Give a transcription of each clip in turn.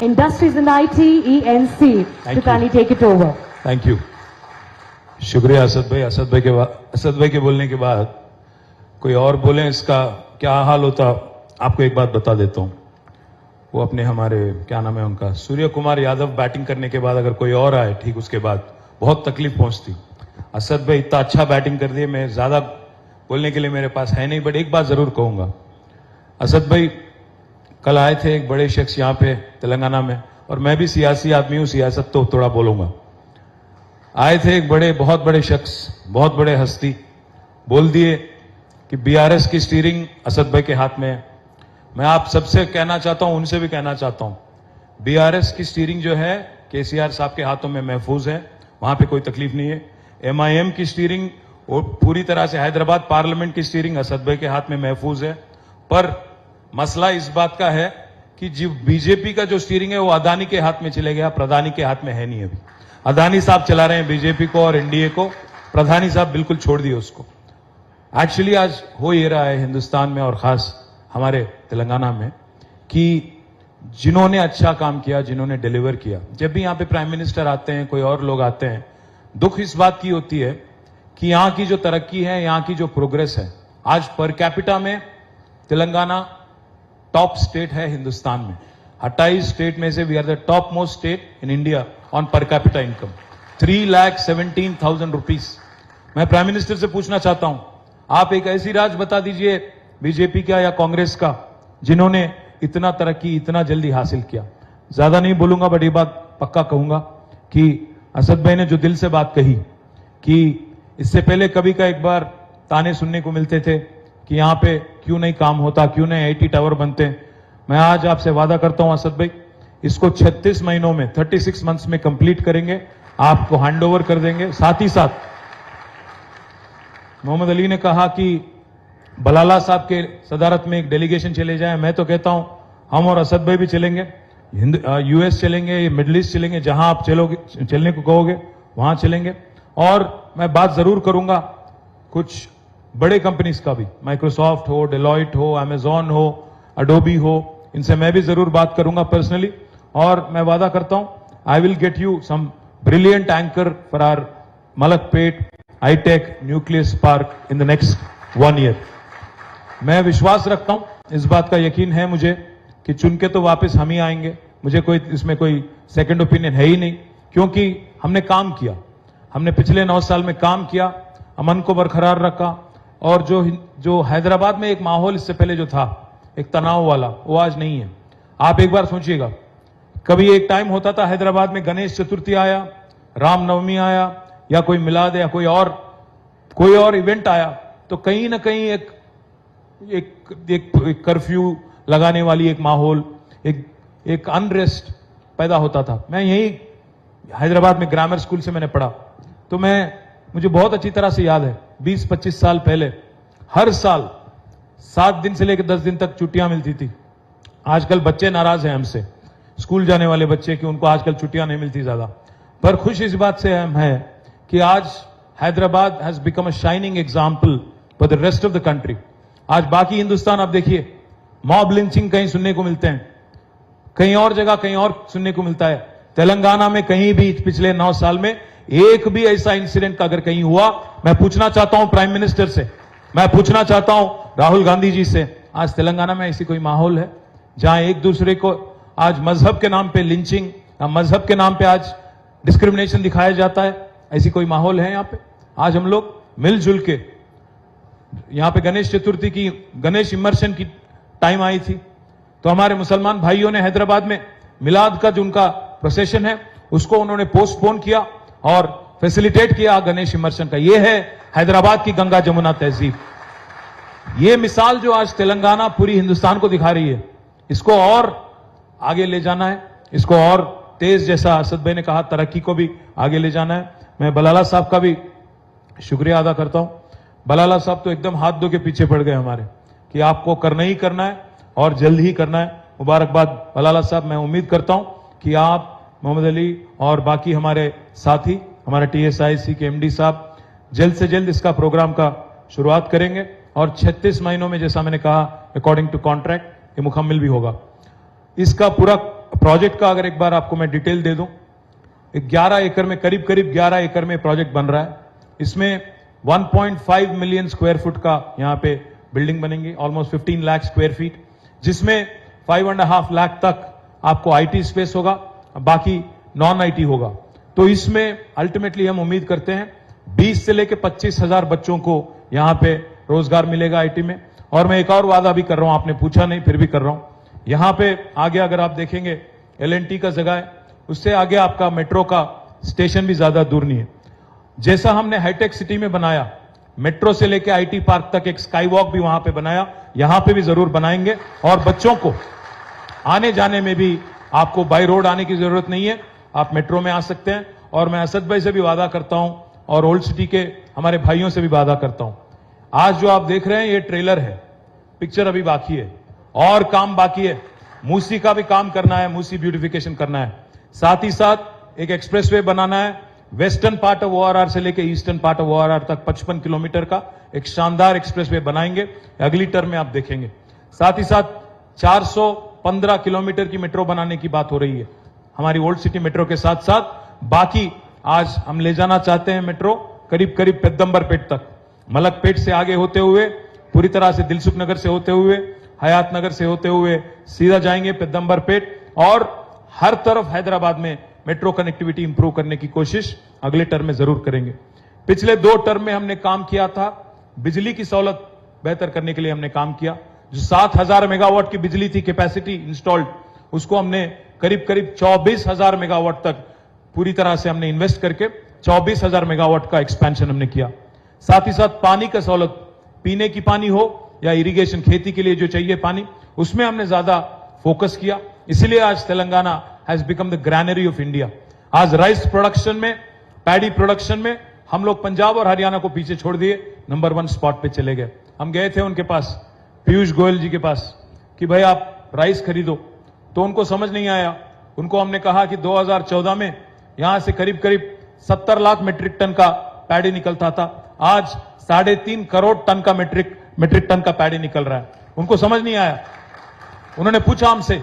Industries and IT, ENC. Thank to kindly take it over. Thank you. शुक्रिया असद भाई। असद भाई के बोलने के बाद कोई और बोले इसका क्या हाल होता, आपको एक बात बता देता हूं। वो अपने हमारे क्या नाम है उनका, सूर्य कुमार यादव बैटिंग करने के बाद अगर कोई और आए ठीक उसके बाद बहुत तकलीफ पहुंचती। असद भाई इतना अच्छा बैटिंग कर दिए, मैं ज्यादा बोलने के लिए मेरे पास है नहीं, बट एक बात जरूर कहूंगा। असद भाई कल आए थे एक बड़े शख्स यहाँ पे तेलंगाना में, और मैं भी सियासी आदमी हूं, सियासत तो थोड़ा बोलूंगा। आए थे एक बहुत बड़े शख्स, बहुत बड़े हस्ती, बोल दिए कि बीआरएस की स्टीयरिंग असद भाई के हाथ में है। मैं आप सबसे कहना चाहता हूं, उनसे भी कहना चाहता हूं, बीआरएस की स्टीयरिंग जो है केसीआर साहब के हाथों में महफूज है, वहां पे कोई तकलीफ नहीं है। एमआईएम की स्टीयरिंग और पूरी तरह से हैदराबाद पार्लियामेंट की स्टीयरिंग असद भाई के हाथ में महफूज है। पर मसला इस बात का है कि जो बीजेपी का जो स्टीयरिंग है वो अदानी के हाथ में चले गया, प्रधानी के हाथ में है नहीं। अभी अदानी साहब चला रहे हैं बीजेपी को और एनडीए को, प्रधानी साहब बिल्कुल छोड़ दिए उसको। एक्चुअली आज हो ये रहा है हिंदुस्तान में और खास हमारे तेलंगाना में कि जिन्होंने अच्छा काम किया, जिन्होंने डिलीवर किया, जब भी यहां पे प्राइम मिनिस्टर आते हैं, कोई और लोग आते हैं, दुख इस बात की होती है कि यहां की जो तरक्की है, यहां की जो प्रोग्रेस है, आज पर कैपिटा में तेलंगाना टॉप स्टेट है हिंदुस्तान में। 28 स्टेट में से we are the top most state in India on per capita income, 3,17,000 rupees. मैं प्राइम मिनिस्टर से पूछना चाहता हूं, आप एक ऐसी राज्य बता दीजिए बीजेपी का या कांग्रेस का जिन्होंने इतना तरक्की इतना जल्दी हासिल किया। ज्यादा नहीं बोलूंगा, बट ये बात पक्का कहूंगा कि असद भाई ने जो दिल से बात कही कि इससे पहले कभी का एक बार ताने सुनने को मिलते थे कि यहां पे क्यों नहीं काम होता, क्यों नहीं आईटी टावर बनते। मैं आज आपसे वादा करता हूं असद भाई, इसको 36 महीनों में 36 मंथ्स में कंप्लीट करेंगे, आपको हैंडओवर कर देंगे। साथ ही साथ मोहम्मद अली ने कहा कि बलाला साहब के सदारत में एक डेलीगेशन चले जाए। मैं तो कहता हूं हम और असद भाई भी चलेंगे, यूएस चलेंगे, मिडिल ईस्ट चलेंगे, जहां आप चलने को कहोगे वहां चलेंगे। और मैं बात जरूर करूंगा कुछ बड़े कंपनीज का भी, माइक्रोसॉफ्ट हो, डेलॉइट हो, अमेजॉन हो, अडोबी हो, इनसे मैं भी जरूर बात करूंगा पर्सनली। और मैं वादा करता हूं I will get you some brilliant anchor for our Malakpet high tech nucleus park in the next 1 year. मैं विश्वास रखता हूं, इस बात का यकीन है मुझे कि चुन के तो वापस हम ही आएंगे। मुझे कोई इसमें कोई सेकंड ओपिनियन है ही नहीं, क्योंकि हमने काम किया, हमने पिछले 9 साल में काम किया, अमन को बरकरार रखा। और जो हैदराबाद में एक माहौल इससे पहले जो था एक तनाव वाला, वो आज नहीं है। आप एक बार सोचिएगा, कभी एक टाइम होता था हैदराबाद में गणेश चतुर्थी आया, रामनवमी आया, या कोई मिलाद या कोई और इवेंट आया, तो कहीं ना कहीं एक कर्फ्यू लगाने वाली एक माहौल, एक अनरेस्ट पैदा होता था। मैं यही हैदराबाद में ग्रामर स्कूल से मैंने पढ़ा, तो मुझे बहुत अच्छी तरह से याद है 20-25 साल पहले हर साल 7 दिन से लेकर 10 दिन तक छुट्टियां मिलती थी। आजकल बच्चे नाराज हैं हमसे, स्कूल जाने वाले बच्चे, कि उनको आजकल छुट्टियां नहीं मिलती ज्यादा। पर खुश इस बात से हम हैं कि आज Hyderabad has become a shining example for the rest of the country. आज बाकी हिंदुस्तान आप देखिए, मॉब लिंचिंग कहीं सुनने को मिलते हैं, कहीं और जगह कहीं और सुनने को मिलता है। तेलंगाना में कहीं भी पिछले 9 साल में एक भी ऐसा इंसिडेंट अगर कहीं हुआ, मैं पूछना चाहता हूं प्राइम मिनिस्टर से, मैं पूछना चाहता हूं राहुल गांधी जी से, आज तेलंगाना में ऐसी कोई माहौल है जहां एक दूसरे को आज मजहब के नाम पे लिंचिंग या मजहब के नाम पे आज डिस्क्रिमिनेशन दिखाया जाता है? ऐसी कोई माहौल है यहां पे? आज हम लोग मिलजुल के, यहां पे गणेश चतुर्थी की, गणेश इमर्शन की टाइम आई थी, तो हमारे मुसलमान भाइयों ने हैदराबाद में मिलाद का जो उनका प्रोसेशन है उसको उन्होंने पोस्टपोन किया और फैसिलिटेट किया गणेश इमर्शन का। यह है हैदराबाद की गंगा जमुना तहजीब। यह मिसाल जो आज तेलंगाना पूरी हिंदुस्तान को दिखा रही है, इसको और आगे ले जाना है, इसको और तेज, जैसा असद भाई ने कहा, तरक्की को भी आगे ले जाना है। मैं बलाला साहब का भी शुक्रिया अदा करता हूं। बलाला साहब तो एकदम हाथ धो के पीछे पड़ गए हमारे कि आपको करना ही करना है और जल्द ही करना है। मुबारकबाद बलाला साहब। मैं उम्मीद करता हूं कि आप, मोहम्मद अली और बाकी हमारे साथी, हमारे TSIC के MD साहब जल्द से जल्द इसका प्रोग्राम का शुरुआत करेंगे और 36 महीनों में, जैसा मैंने कहा, अकॉर्डिंग टू कॉन्ट्रैक्ट ये मुकम्मल भी होगा। इसका पूरा प्रोजेक्ट का अगर एक बार आपको मैं डिटेल दे दूं, 11 एकड़ में करीब 11 एकड़ में प्रोजेक्ट बन रहा है। इसमें 1.5 मिलियन स्क्वायर फुट का यहां पे बिल्डिंग बनेंगी, ऑलमोस्ट 15 लाख स्क्वायर फीट, जिसमें 5.5 लाख तक आपको आईटी स्पेस होगा, बाकी नॉन आईटी होगा। तो इसमें अल्टीमेटली हम उम्मीद करते हैं 20 से लेकर 25,000 बच्चों को यहां पे रोजगार मिलेगा आईटी में। और मैं एक और वादा भी कर रहा हूं, आपने पूछा नहीं फिर भी कर रहा हूं, यहां पे आगे अगर आप देखेंगे एलएनटी का जगह है, उससे आगे आपका मेट्रो का स्टेशन भी ज्यादा दूर नहीं है। जैसा हमने हाईटेक सिटी में बनाया, मेट्रो से लेकर आईटी पार्क तक एक स्काई वॉक भी वहां पे बनाया, यहां पे भी जरूर बनाएंगे। और बच्चों को आने जाने में भी आपको बाय रोड आने की जरूरत नहीं है, आप मेट्रो में आ सकते हैं। और मैं असद भाई से भी वादा करता हूं और ओल्ड सिटी के हमारे भाइयों से भी वादा करता हूं, आज जो आप देख रहे हैं ये ट्रेलर है, पिक्चर अभी बाकी है और काम बाकी है। मूसी का भी काम करना है, मूसी ब्यूटिफिकेशन करना है, साथ ही साथ एक एक्सप्रेसवे बनाना है, वेस्टर्न पार्ट ऑफ ओआरआर से लेकर ईस्टर्न पार्ट ऑफ ओआरआर तक 55 किलोमीटर का एक शानदार एक्सप्रेसवे बनाएंगे, अगली टर्म में आप देखेंगे। साथ ही साथ 415 किलोमीटर की मेट्रो बनाने की बात हो रही है हमारी ओल्ड सिटी मेट्रो के साथ साथ। बाकी आज हम ले जाना चाहते हैं मेट्रो करीब पेद्दंबरपेट तक, मलकपेट से आगे होते हुए पूरी तरह से दिलसुख नगर से होते हुए हयात नगर से होते हुए सीधा जाएंगे पेद्दंबरपेट, और हर तरफ हैदराबाद में मेट्रो कनेक्टिविटी इंप्रूव करने की कोशिश अगले टर्म में जरूर करेंगे। पिछले 2 टर्म में हमने काम किया था, बिजली की सहूलत बेहतर करने के लिए हमने काम किया। जो 7,000 मेगावाट की बिजली थी कैपेसिटी इंस्टॉल्ड, उसको हमने करीब 24,000 मेगावाट तक पूरी तरह से हमने इन्वेस्ट करके 24,000 मेगावाट का एक्सपेंशन हमने किया। साथ ही साथ पानी का सहूलत, पीने की पानी हो या इरिगेशन, खेती के लिए जो चाहिए पानी, उसमें हमने ज्यादा फोकस किया। इसीलिए आज Telangana has become the granary of India. आज राइस प्रोडक्शन में, पैडी प्रोडक्शन में हम लोग पंजाब और हरियाणा को पीछे छोड़ दिए, नंबर 1 स्पॉट पे चले गए। हम गए थे उनके पास, पीयूष गोयल जी के पास, कि भाई आप राइस खरीदो, तो उनको समझ नहीं आया। उनको हमने कहा कि 2014 में यहां से करीब 70 लाख मेट्रिक टन का पैडी निकलता था, आज 3.5 करोड़ टन का मेट्रिक टन का पैडी निकल रहा है। उनको समझ नहीं आया। उन्होंने पूछा हमसे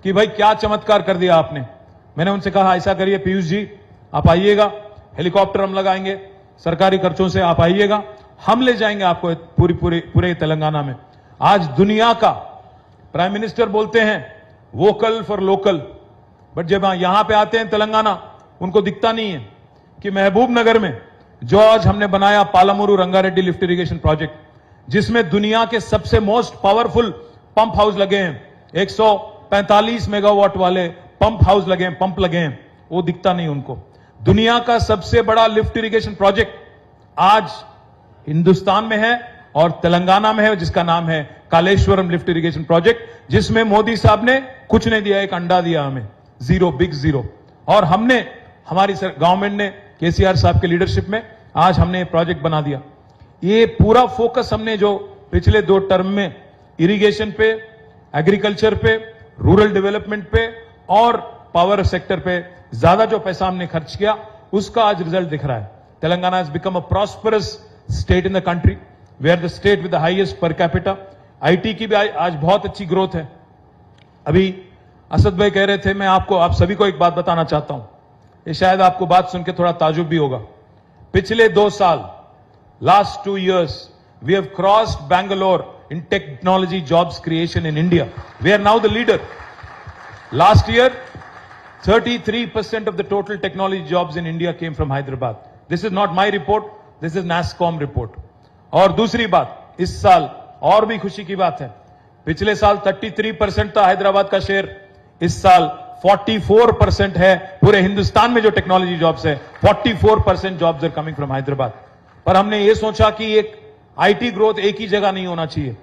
कि भाई क्या चमत्कार कर दिया आपने। मैंने उनसे कहा ऐसा करिए पीयूष जी, आप आइएगा, हेलीकॉप्टर हम लगाएंगे, सरकारी खर्चों से आप आइएगा, हम ले जाएंगे आपको पूरे तेलंगाना में। आज दुनिया का प्राइम मिनिस्टर बोलते हैं वोकल फॉर लोकल, बट जब यहां पे आते हैं तेलंगाना, उनको दिखता नहीं है कि महबूब नगर में जो आज हमने बनाया पालामुरु रंगारेड्डी लिफ्ट इरिगेशन प्रोजेक्ट, जिसमें दुनिया के सबसे मोस्ट पावरफुल पंप हाउस लगे हैं, 145 मेगावाट वाले पंप हाउस लगे हैं, पंप लगे हैं, वो दिखता नहीं उनको। दुनिया का सबसे बड़ा लिफ्ट इरिगेशन प्रोजेक्ट आज हिंदुस्तान में है और तेलंगाना में है, जिसका नाम है कालेश्वरम लिफ्ट इरिगेशन प्रोजेक्ट, जिसमें मोदी साहब ने कुछ नहीं दिया, एक अंडा दिया हमें, जीरो, बिग जीरो। और हमने, हमारी गवर्नमेंट ने केसीआर साहब के लीडरशिप में आज हमने प्रोजेक्ट बना दिया। ये पूरा फोकस हमने जो पिछले 2 टर्म में इरिगेशन पे, एग्रीकल्चर पे, रूरल डेवलपमेंट पे और पावर सेक्टर पे ज्यादा जो पैसा हमने खर्च किया, उसका आज रिजल्ट दिख रहा है। Telangana has become a prosperous state in the country, we are the state with the highest per capita. IT की भी आज बहुत अच्छी ग्रोथ है। अभी असद भाई कह रहे थे, मैं आप सभी को एक बात बताना चाहता हूं, ये शायद आपको बात सुन के थोड़ा ताजुब भी होगा। पिछले 2 साल, last 2 years, we have crossed Bangalore in technology jobs creation in India. We are now the leader. Last year, 33% of the total technology jobs in India came from Hyderabad. This is not my report, this is NASSCOM report. और दूसरी बात, इस साल और भी खुशी की बात है, पिछले साल 33% था हैदराबाद का शेयर, इस साल 44% है। पूरे हिंदुस्तान में जो टेक्नोलॉजी जॉब्स है, 44% jobs are coming from Hyderabad. पर हमने ये सोचा कि एक आईटी ग्रोथ एक ही जगह नहीं होना चाहिए,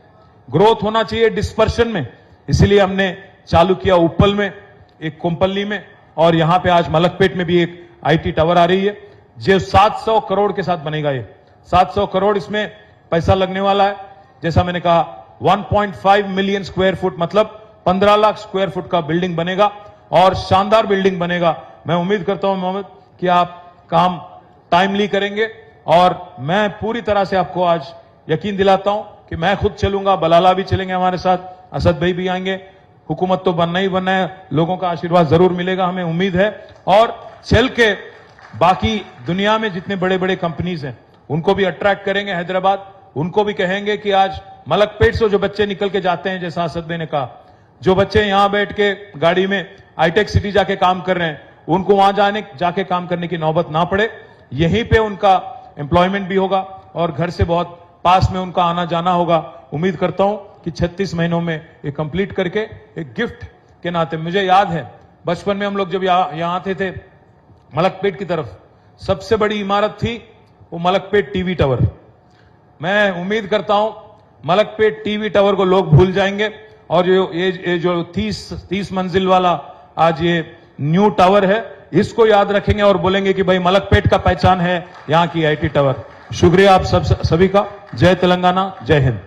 ग्रोथ होना चाहिए डिस्पर्शन में। इसीलिए हमने चालू किया उप्पल में, एक कोम्पल्ली में, और यहां पे आज मलकपेट में भी एक आईटी टावर आ रही है, जो 700 करोड़ के साथ बनेगा। ये 700 करोड़, इसमें पैसा लगने वाला है। जैसा मैंने कहा 1.5 मिलियन स्क्वायर फुट, मतलब 15 लाख स्क्वायर फुट का बिल्डिंग बनेगा और शानदार बिल्डिंग बनेगा। मैं उम्मीद करता हूं मोहम्मद कि आप काम टाइमली करेंगे, और मैं पूरी तरह से आपको आज यकीन दिलाता हूं कि मैं खुद चलूंगा, बलाला भी चलेंगे हमारे साथ, असद भाई भी आएंगे, हुकूमत तो बनना ही बनना है, लोगों का आशीर्वाद जरूर मिलेगा, हमें उम्मीद है। और चल के बाकी दुनिया में जितने बड़े बड़े कंपनीज हैं उनको भी अट्रैक्ट करेंगे हैदराबाद, उनको भी कहेंगे कि आज मलकपेट से जो बच्चे निकल के जाते हैं, जैसा असद भाई ने कहा, जो बच्चे यहां बैठ के गाड़ी में हाईटेक सिटी जाके काम कर रहे हैं, उनको वहां जाके काम करने की नौबत ना पड़े, यहीं पे उनका एम्प्लॉयमेंट भी होगा और घर से बहुत पास में उनका आना जाना होगा। उम्मीद करता हूं कि 36 महीनों में ये कंप्लीट करके एक गिफ्ट के नाते, मुझे याद है बचपन में हम लोग जब यहां आते थे मलकपेट की तरफ, सबसे बड़ी इमारत थी वो मलकपेट टीवी टावर। मैं उम्मीद करता हूं मलकपेट टीवी टावर को लोग भूल जाएंगे और ये जो 30 मंजिल वाला आज ये न्यू टावर है, इसको याद रखेंगे और बोलेंगे कि भाई मलकपेट का पहचान है यहाँ की आईटी टावर। शुक्रिया आप सभी का। जय तेलंगाना, जय हिंद।